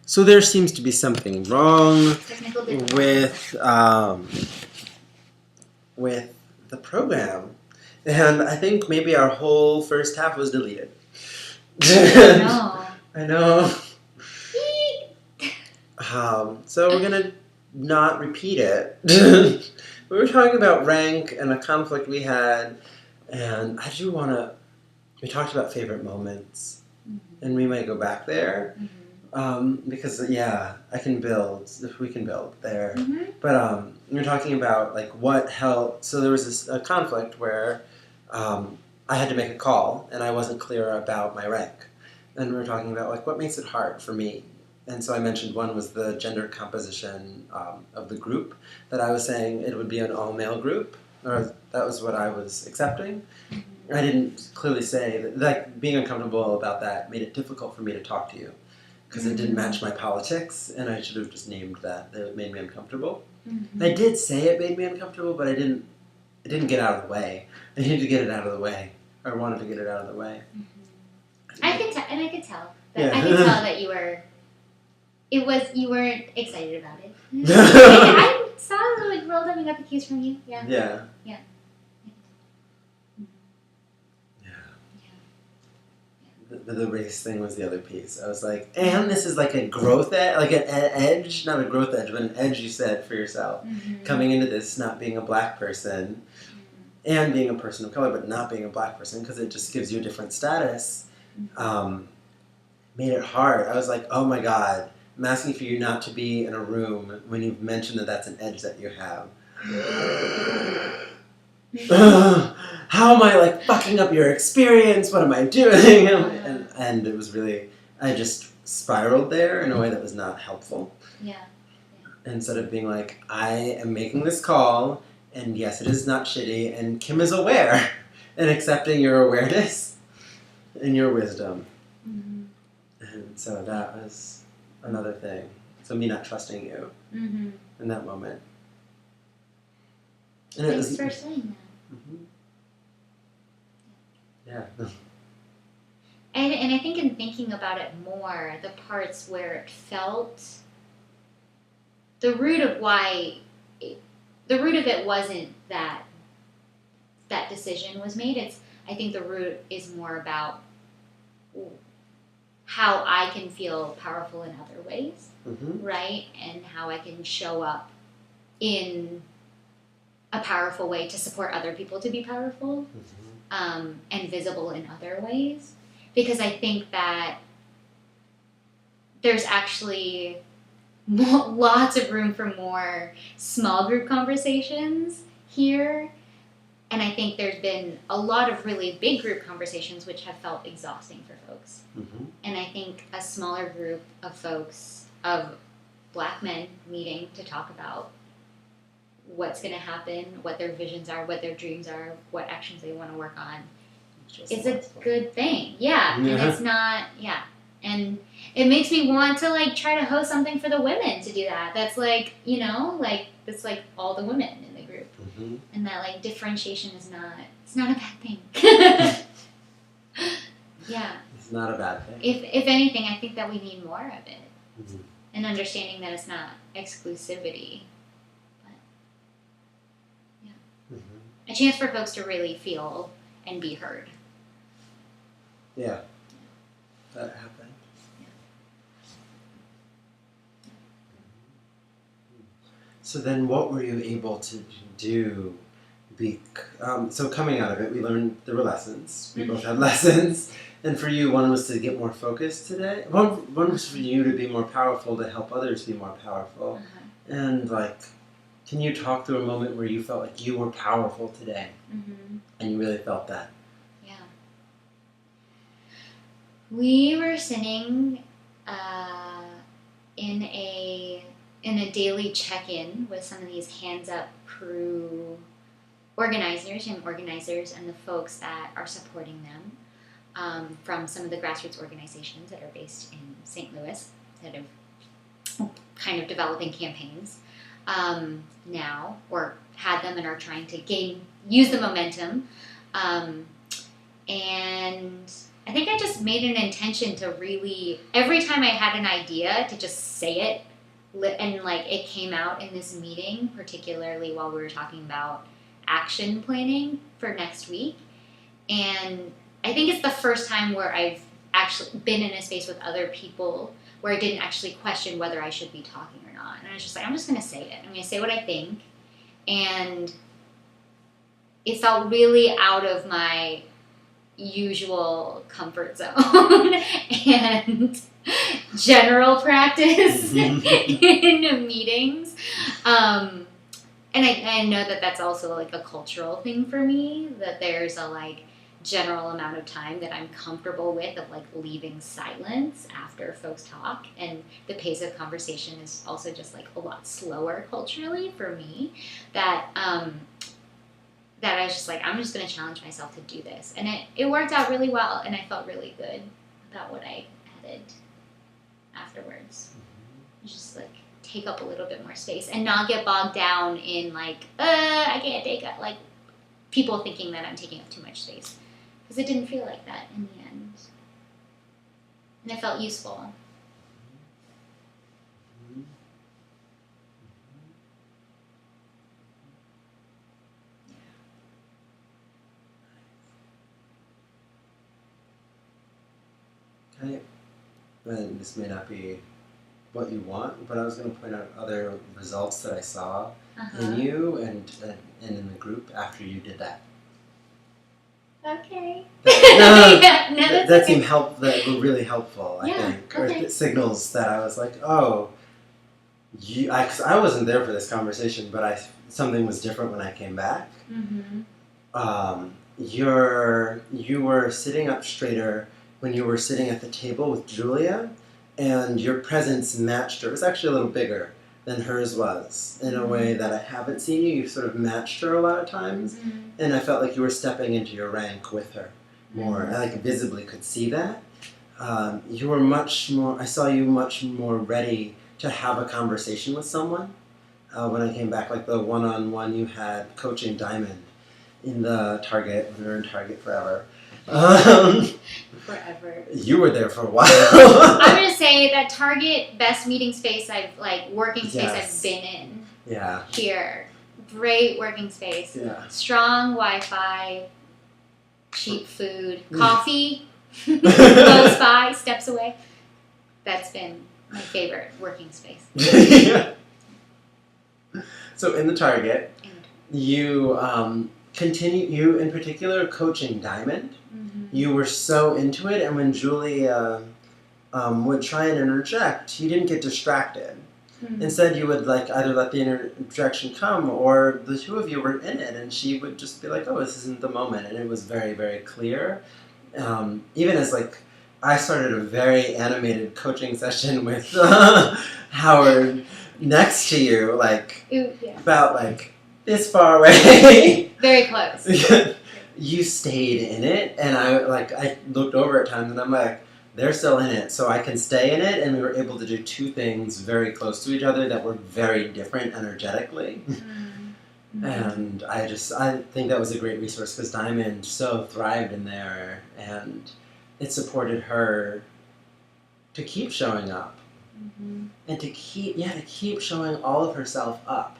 So there seems to be something wrong Technical difficulties. with the program, and I think maybe our whole first half was deleted. No. I know. So we're gonna not repeat it. We were talking about rank and a conflict we had, and I do want to. We talked about favorite moments, and we might go back there. Because I can build. If we can build there, but you're talking about like what helped. So there was a conflict where I had to make a call, and I wasn't clear about my rank, and we were talking about like what makes it hard for me. And so I mentioned one was the gender composition of the group. That I was saying it would be an all-male group, or that was what I was accepting. I didn't clearly say that, like, being uncomfortable about that made it difficult for me to talk to you because it didn't match my politics, and I should have just named that. It made me uncomfortable. I did say it made me uncomfortable, but it didn't get out of the way. I needed to get it out of the way. I wanted to get it out of the way. I could tell. I could tell that you were. You weren't excited about it. I saw a little roll coming up the keys from you. Yeah. Yeah. The race thing was the other piece. I was like, and this is like a growth edge, like an edge, not a growth edge, but an edge you said for yourself. Coming into this, not being a black person, and being a person of color, but not being a black person, because it just gives you a different status, made it hard. I was like, oh my God, I'm asking for you not to be in a room when you've mentioned that that's an edge that you have. How am I like fucking up your experience? What am I doing? And it was really, I just spiraled there in a way that was not helpful. Yeah. Instead of being like, I am making this call, and yes, it is not shitty, and Kim is aware, and accepting your awareness and your wisdom. And so that was another thing. So me not trusting you in that moment. And Thanks for saying that. Yeah. And I think in thinking about it more, the parts where it felt, the root of it wasn't that decision was made. I think the root is more about how I can feel powerful in other ways, right? And how I can show up in a powerful way to support other people to be powerful, and visible in other ways. Because I think that there's actually lots of room for more small group conversations here. And I think there's been a lot of really big group conversations which have felt exhausting for folks. And I think a smaller group of folks, of black men meeting to talk about what's going to happen, what their visions are, what their dreams are, what actions they want to work on, it's a good thing. And it's not, and it makes me want to like try to host something for the women to do that. That's like, that's like all the women in the group. And that like differentiation is not a bad thing. It's not a bad thing. If anything, I think that we need more of it. And understanding that it's not exclusivity. A chance for folks to really feel and be heard. Yeah. That happened. So then what were you able to do? So coming out of it, we learned there were lessons. We both had lessons. And for you, one was to get more focused today. One was for you to be more powerful, to help others be more powerful. And like, can you talk through a moment where you felt like you were powerful today? And you really felt that? Yeah. We were sitting in a daily check-in with some of these Hands Up crew organizers and the folks that are supporting them, from some of the grassroots organizations that are based in St. Louis that have kind of developing campaigns now, or had them and are trying to use the momentum. And I think I just made an intention to really, every time I had an idea, to just say it. And like it came out in this meeting, particularly while we were talking about action planning for next week. And I think it's the first time where I've actually been in a space with other people where I didn't actually question whether I should be talking or not. And I was just like, I'm just going to say it. I'm going to say what I think. And it felt really out of my usual comfort zone and general practice in meetings. And I know that that's also like a cultural thing for me, that there's a like general amount of time that I'm comfortable with of like leaving silence after folks talk, and the pace of conversation is also just like a lot slower culturally for me, that that I was just like, I'm just going to challenge myself to do this. And it worked out really well, and I felt really good about what I added afterwards. Just like take up a little bit more space and not get bogged down in like, I can't take up, like people thinking that I'm taking up too much space. Because it didn't feel like that in the end. And it felt useful. And this may not be what you want, but I was going to point out other results that I saw in you and in the group after you did that. Okay. That seemed that were really helpful, I think. Okay. Or signals that I was like, oh, because I wasn't there for this conversation, but something was different when I came back. Mm-hmm. You were sitting up straighter when you were sitting at the table with Julia, and your presence matched her. It was actually a little bigger than hers was, in a way that I haven't seen you. You sort of matched her a lot of times, and I felt like you were stepping into your rank with her more. I like visibly could see that. You were much more, I saw you much more ready to have a conversation with someone when I came back, like the one-on-one you had coaching Diamond in the Target, when we were in Target forever. Forever. You were there for a while. I'm gonna say that Target, best meeting space working space I've been in. Yeah. Here, great working space. Yeah. Strong Wi-Fi, cheap food, coffee, close by, steps away. That's been my favorite working space. Yeah. So in the Target, you you in particular coaching Diamond. You were so into it, and when Julia would try and interject, you didn't get distracted. Instead, you would like either let the interjection come, or the two of you were in it, and she would just be like, "Oh, this isn't the moment," and it was very, very clear. Even as like I started a very animated coaching session with Howard next to you, like about like this far away. Very close. You stayed in it, and I looked over at times, and I'm like, they're still in it, so I can stay in it, and we were able to do two things very close to each other that were very different energetically. And I think that was a great resource, because Diamond so thrived in there, and it supported her to keep showing up, and to keep showing all of herself up.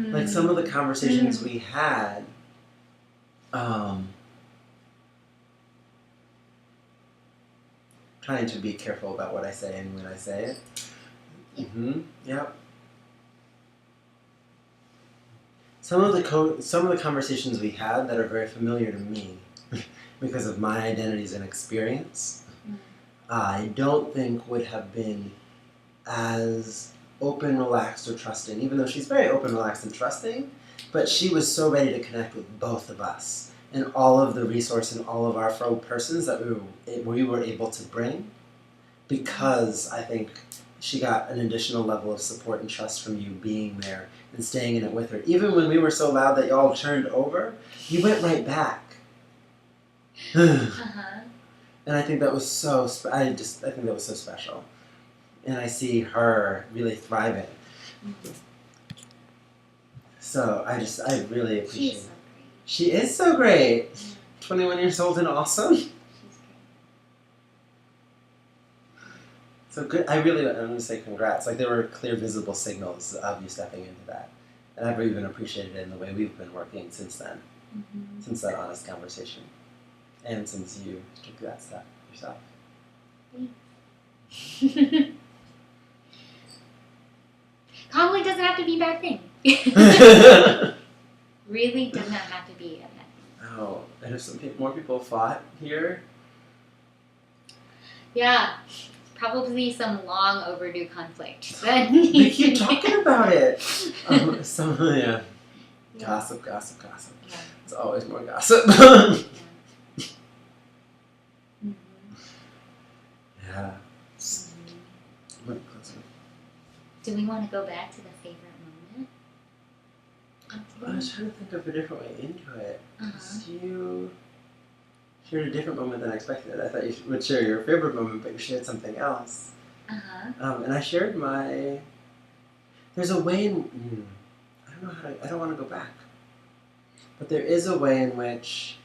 Like some of the conversations we had, trying to be careful about what I say and when I say it. Yep. Some of the conversations we had that are very familiar to me because of my identities and experience, I don't think would have been as open, relaxed, or trusting, even though she's very open, relaxed, and trusting, but she was so ready to connect with both of us and all of the resource and all of our fellow persons that we were able to bring, because I think she got an additional level of support and trust from you being there and staying in it with her. Even when we were so loud that y'all turned over, you went right back. And I think that was so I think that was so special. And I see her really thriving. So I really appreciate it. She is so great. 21 years old and awesome. She's great. So good. I'm going to say congrats. Like there were clear, visible signals of you stepping into that, and I've even appreciated it in the way we've been working since then, since that honest conversation, and since you took that step yourself. Conflict doesn't have to be a bad thing. Really does not have to be a bad thing. Oh, and if more people fought here, Yeah, probably some long overdue conflict. That we needs keep to be- talking about it. Yeah. Yeah. Gossip. Yeah. It's always more gossip. Mhm. Yeah. Mhm. Look closer. Do we want to go back to the favorite moment? I was trying to think of a different way into it. Uh-huh. 'Cause you shared a different moment than I expected. I thought you would share your favorite moment, but you shared something else. And I shared my. There's a way in. I don't know how to. I don't want to go back. But there is a way in which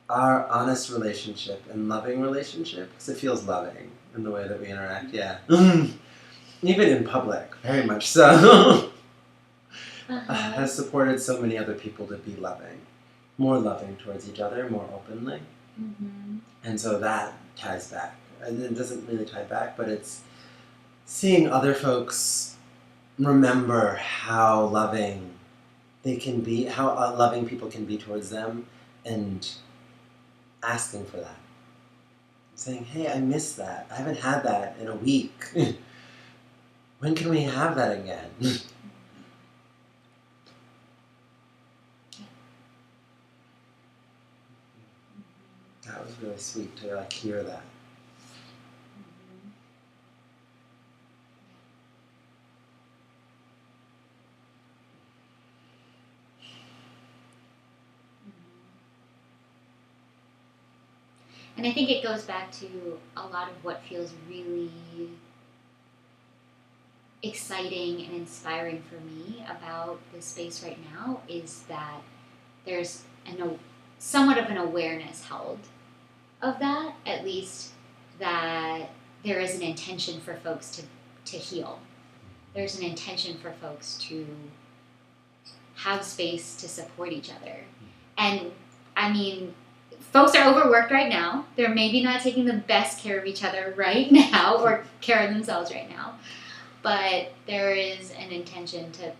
our honest relationship and loving relationship, because it feels loving in the way that we interact, yeah. Even in public, very much so, has supported so many other people to be loving. More loving towards each other, more openly. Mhm. And so that ties back. And it doesn't really tie back, but it's seeing other folks remember how loving they can be, how loving people can be towards them, and asking for that. Saying, hey, I miss that. I haven't had that in a week. When can we have that again? That was really sweet to like hear that. Mhm. And I think it goes back to a lot of what feels really exciting and inspiring for me about this space right now is that there's somewhat of an awareness held of that, at least that there is an intention for folks to heal. There's an intention for folks to have space to support each other. And I mean, folks are overworked right now. They're maybe not taking the best care of each other right now or care of themselves right now. But there is an intention to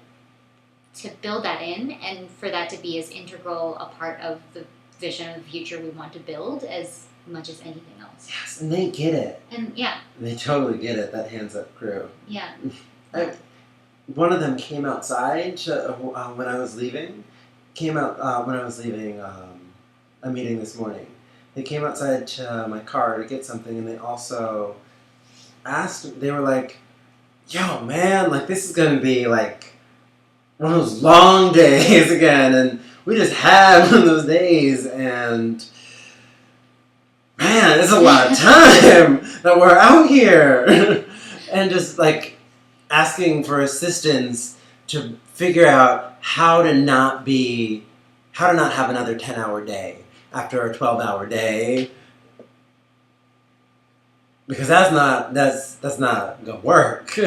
build that in and for that to be as integral a part of the vision of the future we want to build as much as anything else. Yes, and they get it. And yeah, They totally get it, that hands up crew. yeah. One of them came outside when I was leaving. Came out when I was leaving a meeting this morning. They came outside to my car to get something, and they also asked. They were like, "Yo, man, like this is gonna be like one of those long days again," and we just had one of those days, and man, it's a lot of time that we're out here, and just like asking for assistance to figure out how to not have another 10-hour day after a 12-hour day, because that's not gonna work.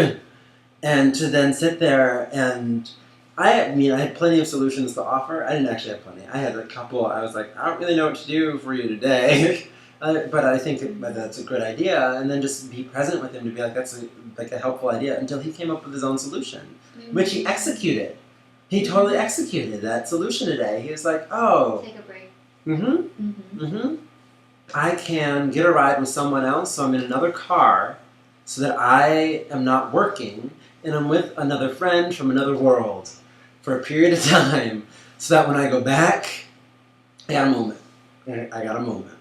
And to then sit there and I mean, I had plenty of solutions to offer. I didn't actually have plenty. I had a couple. I was like, I don't really know what to do for you today. But I think that's a good idea. And then just be present with him to be like, that's a helpful idea, until he came up with his own solution, which he executed. He totally executed that solution today. He was like, oh. Take a break. I can get a ride with someone else, so I'm in another car, so that I am not working, and I'm with another friend from another world for a period of time, so that when I go back, I got a moment. I got a moment.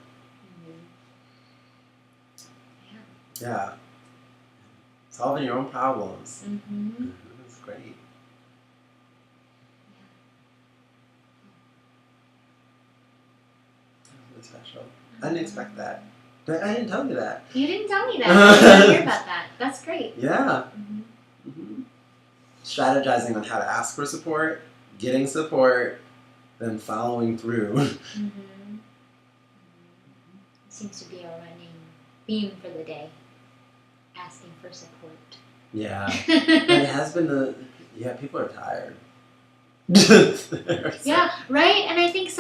Yeah. Solving your own problems. That's great. That's really special. I didn't expect that. I didn't tell you that. You didn't tell me that. I didn't hear about that. That's great. Yeah. Strategizing on how to ask for support, getting support, then following through. Seems to be a running theme for the day. Ask for support. Yeah. But it has been people are tired. Yeah, right? And I think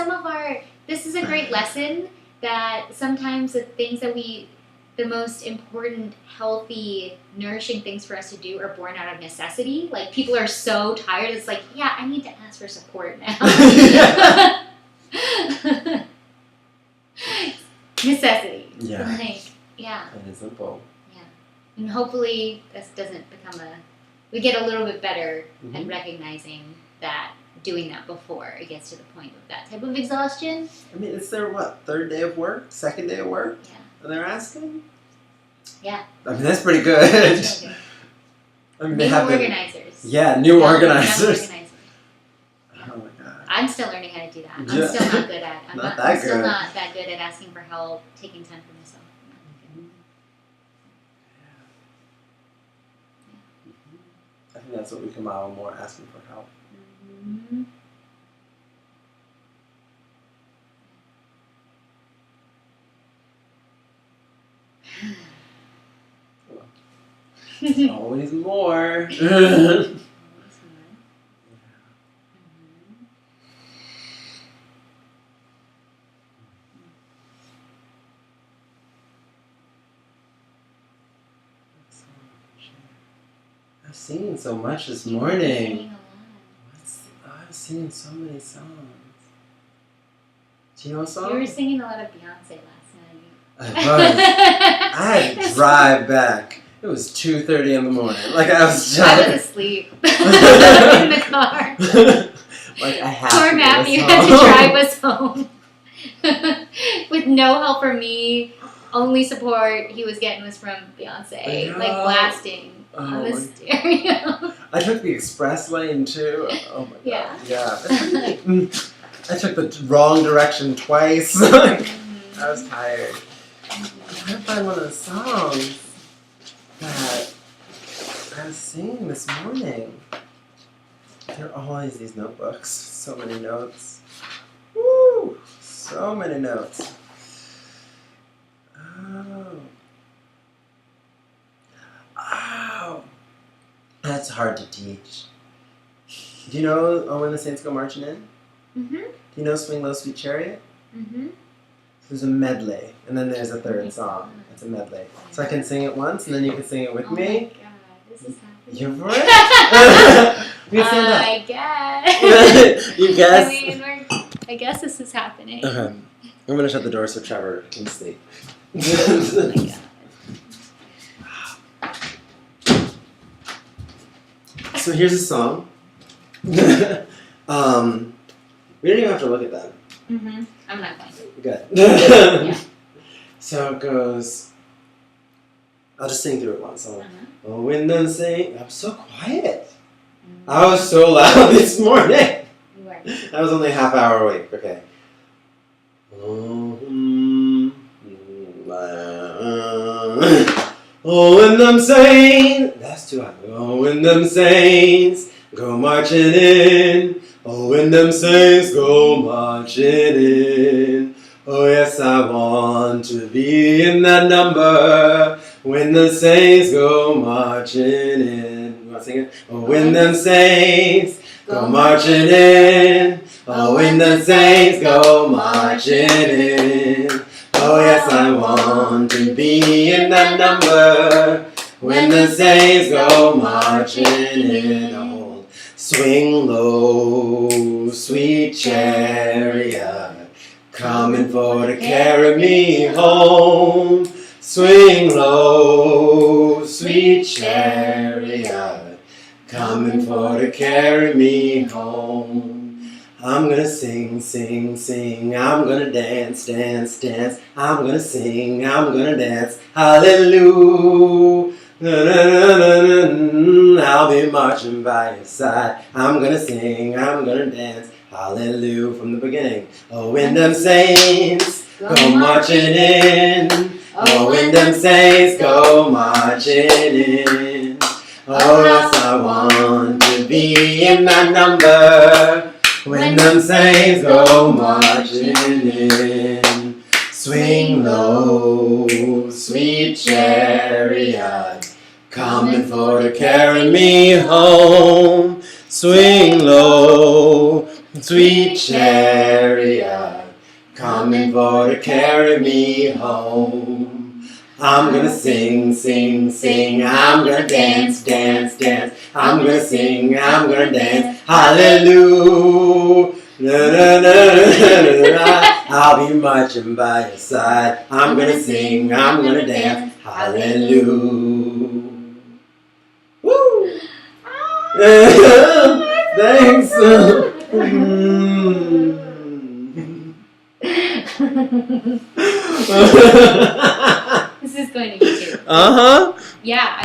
this is a great lesson that sometimes the things that the most important, healthy, nourishing things for us to do are born out of necessity. Like, people are so tired, it's like, yeah, I need to ask for support now. Necessity. Yeah. Like, yeah. It is simple. Yeah. And hopefully this doesn't become we get a little bit better at recognizing that, doing that before it gets to the point of that type of exhaustion. I mean, it's their, third day of work? Second day of work? Yeah. And they're asking? Yeah. I mean, that's pretty good. That's really I mean, good. New organizers. New organizers. Oh my god. I'm still learning how to do that. I'm Yeah. still not good at. Not that I'm still good. not that good at asking for help, taking time for myself. I think that's what we can model more, asking for help. Mm-hmm. Always more. I've seen so much this morning. I was singing so many songs. Do you know a song? You were singing a lot of Beyonce last night. I was. I had to drive back. It was 2:30 in the morning. Like, I was asleep in the car. Like, I had Poor to Matthew get had us to home. drive us home. With no help from me. Only support he was getting was from Beyonce. Like, blasting on the stereo. I took the express lane too. Oh my god. Yeah. Yeah. I took the wrong direction twice. I was tired. I'm trying to find one of the songs that I was singing this morning. There are always these notebooks. So many notes. Woo! So many notes. Oh. That's hard to teach. Do you know When the Saints Go Marching In? Mm-hmm. Do you know Swing Low, Sweet Chariot? Mm-hmm. There's a medley, and then there's a third song. It's a medley. So I can sing it once, and then you can sing it with Oh me. my god, this is happening. You're right. You stand up. I guess. You guess? I mean, I guess this is happening. Okay. I'm going to shut the door so Trevor can sleep. Oh my god. So here's a song. We don't even have to look at that. Mm-hmm. I'm not going to. Good. Yeah. So it goes. I'll just sing through it once. Uh-huh. Oh, when them sing. I was so quiet. I was so loud this morning. You were. I was only a half hour awake. Okay. Oh, when them saints. That's too high. Oh, when them saints go marching in. Oh, when them saints go marching in. Oh, yes, I want to be in that number. When the saints go marching in. You want to sing it? Oh, when them saints go marching in. Oh, when the saints go marching in. Oh, yes, I want to be in that number. When the saints go marching in. Oh, swing low, sweet chariot, coming for to carry me home. Swing low, sweet chariot, coming for to carry me home. I'm gonna sing, sing, sing. I'm gonna dance, dance, dance. I'm gonna sing, I'm gonna dance. Hallelujah. I'll be marching by your side. I'm gonna sing, I'm gonna dance. Hallelujah from the beginning. Oh, when them saints go marching in. Oh, when them saints go marching in. Oh, yes, I want to be in that number. When them saints go marching in. Swing low, sweet chariot, coming for to carry me home. Swing low, sweet chariot, coming for to carry me home. I'm gonna sing, sing, sing. I'm gonna dance, dance, dance. I'm gonna sing, I'm gonna dance. Hallelujah. Na, na, na, na, na, na. I'll be marching by your side. I'm gonna sing, I'm gonna dance. Hallelujah. Woo! Thanks. This is going to YouTube. Uh huh. Yeah,